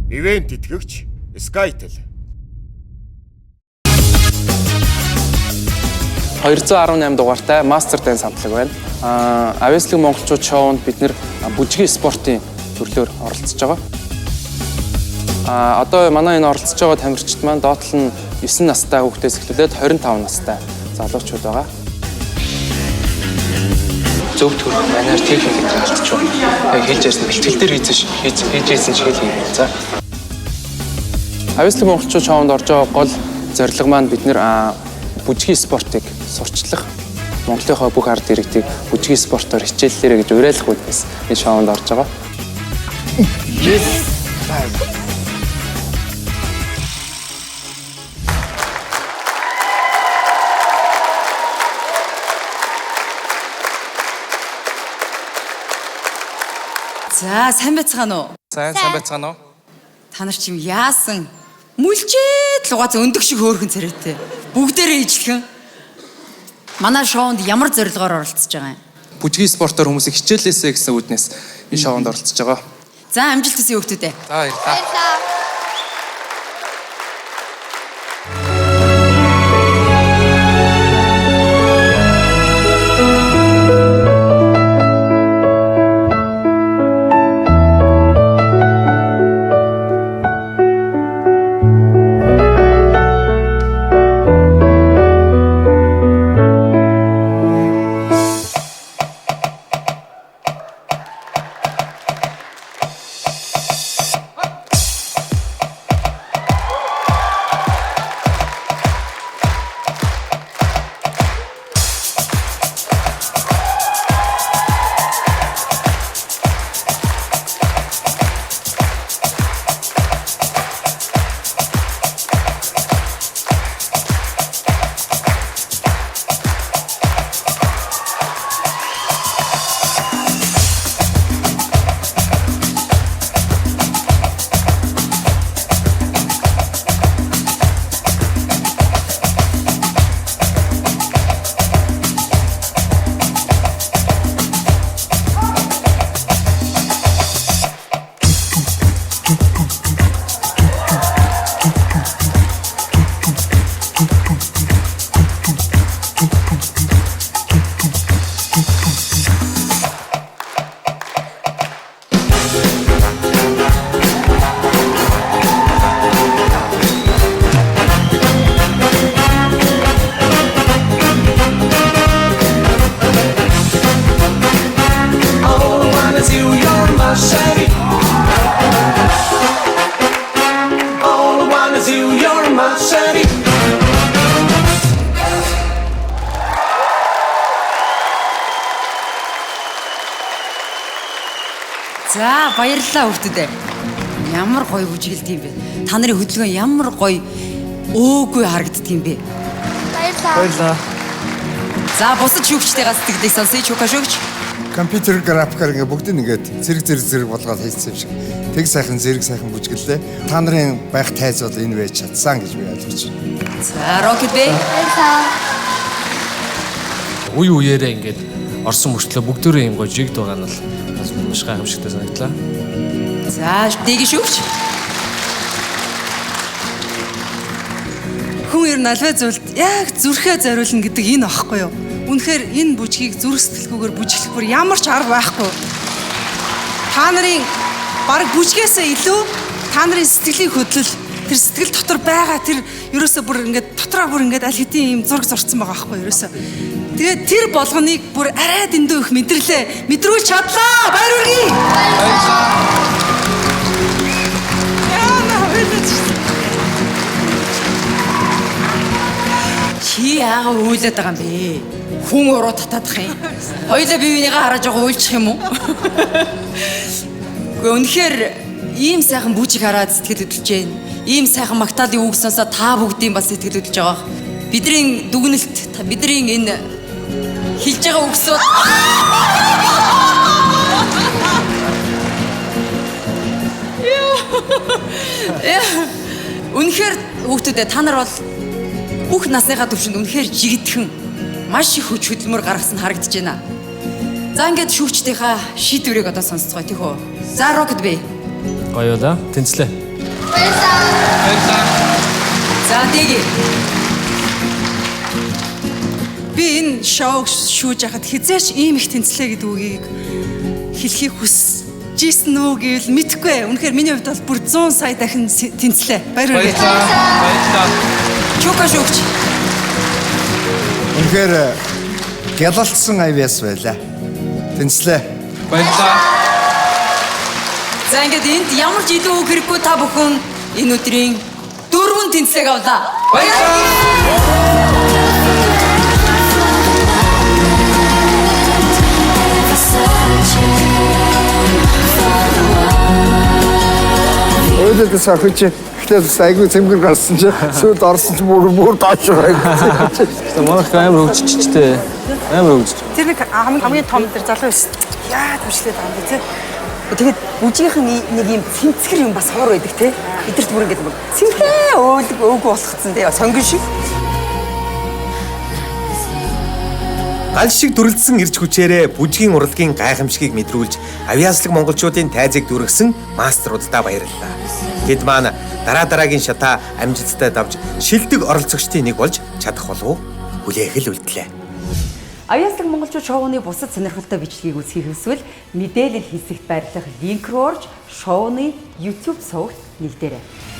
Ивент итгэгч Skytel 218 дугаартай Master Dance хамтлаг байна. Авьяаслаг монголчууд шоунд бид нэр бүжгийн спортын төрлөөр оролцож байгаа. Одоо манай энэ оролцож байгаа тамирчид маань доотлол нь 9 настай хүүхдээс эхлүүлээд 25 настай залуучууд байгаа. Зөв төрх манер техникийг алдчих юм. Яг хэлж ярьсан бэлтгэл дээр хийжсэн шиг л хийх. За. Авьяаслаг монголчууд шоунд орж байгаа гол зорилго маань бид нэр бүжгийн спортыг сурчлах, Монголынхаа бүх ард иргэдийг бүжгийн спортоор хичээллээрэ гэж уриалах үүднээс энэ шоунд орж байгаа. За, сайн байцгаана уу? Сайн байцгаана уу? Та нар чим яасан? Мүлчээд лугаац өндөг шиг хөөрхөн царайтай. Бүгдээрээ ижлэхэн. Манай шоунд ямар зорилгоор оролцож байгаа юм? Бүжгийн спортоор хүмүүсийг хичээлээсэ гэсэн үүднээс энэ шоунд оролцож байгаа. За, амжилт хүсье хүүхдүүдээ. За, баярлалаа. За, баярлалаа хүүхдүүдээ. Ямар гоё бүжгэлд юм бэ? Та нарын хөдөлгөөн ямар гоё өөгүй харагддаг юм бэ? Баярлалаа. За, бусад шүүгчтэйгээс сэтгэлийг сонсъё шүүка шүүгч. Компьютер графикаар ингээ бүгд ингээд зэрэг болгоод хийсэн юм шиг. Тэг сайхан зэрэг сайхан бүжгэлээ. Та нарын байх тайз бол энэ байж чадсан гэж би ойлгож байна. За, Rocket Bay. Үе үеэрээ ингээд орсон мөртлөө бүгдөө юм гоё жигд байгаа нь бол маш гайхамшигтай санагдлаа. За, дэги шүүгч. Хүн ер нь альва зүйлд яг зүрхээ зориулна гэдэг энэ аахгүй юу? Үнэхээр энэ бүжгийг зүрх сэтгэлгүйгээр бүжиглэх бүр ямар ч арга байхгүй. Та нарын баг бүжгээсээ илүү та нарын сэтгэлийн хөдлөл, тэр сэтгэл дотор байгаа тэр ерөөсөө бүр ингээд дотроо бүр ингээд аль хэдийн юм зураг зурцсан байгаа аахгүй ерөөсөө. Тэгээд тэр болгоныг бүр арай дэндүү их мэдрэлээ. Мэдрүүлж чадлаа. Баяр хүргэе. Чи яагаад уйлаад байгаа юм бэ? Хүн уруу татаадах юм. Хоёулаа бие бинийгээ хараж байгаа уйлчих юм уу? Гэхдээ үнэхээр ийм сайхан бүжиг хараад сэтгэл хөдлөж байна. Ийм сайхан магтаалын үг сонсоод та бүгдийн бас сэтгэл хөдлөж байгаа. Бидний дүгнэлт, бидний энэ хэлж байгаа үгсүүд үнэхээр хүүхдүүдээ та нар бол бүх насныхаа төвшөнд үнэхээр жигдхэн маш их хүч хөдөлмөр гаргасан харагдаж байна. За ингээд шүүгчдийнхаа шийдвэрийг одоо сонсцгоо тийх үү. За Rocket Bay. Гоё да. Тэнцлээ. За дэги. Би энэ шоуг шүүж яхад хизээч ийм их тэнцлээ гэдэг үгийг хэлхийг хүсэжсэн нөө гэвэл мэдэхгүй. Үнэхээр миний хувьд бол бүр 100 сая дахин тэнцлээ. Баярлалаа. Чука шүүгч. Үнэхээр гялалтсан авьяас байлаа. Тэнцлээ. За ингээд энд ямар ч илүү үг хэрэггүй та бүхэн энэ өдрийн 4 тэнцлэг авлаа. Өөдөөс ахиж ихтэй айгүй цэмгэр гарсан чи сүйд орсон ч бүр даашраа. Манайх амар хөгжчихтэй. Амар хөгжиж. Тэр нэг хамгийн том тэр залуу биш. Яа түшилээд байгаа юм бэ те. Тэгээд бүжгийнх нь нэг юм цэмцгэр юм бас хоор байдаг те. Эдэрт бүр ингэж цэмхээ өөгөө болгоцсон те. Сонгон шиг. Гал шиг дүрлэлсэн ирж хүчээрээ бүжгийн урлагийн гайхамшигыг мэдрүүлж авьяаслаг монголчуудын тайзыг дүргсэн мастеруудаа баярлалаа. Тэд маань дараагийн шатаа амжилттай давж шилдэг оролцогчдын нэг болж чадах болов хүлээх л үлдлээ. Авьяаслаг монголчууд шоуны бусад сонирхолтой бичлэгийг үзхийг хүсвэл мэдээлэл хэсэгт байрлах линк руу орж шоуны YouTube сувагт нэгдээрэй.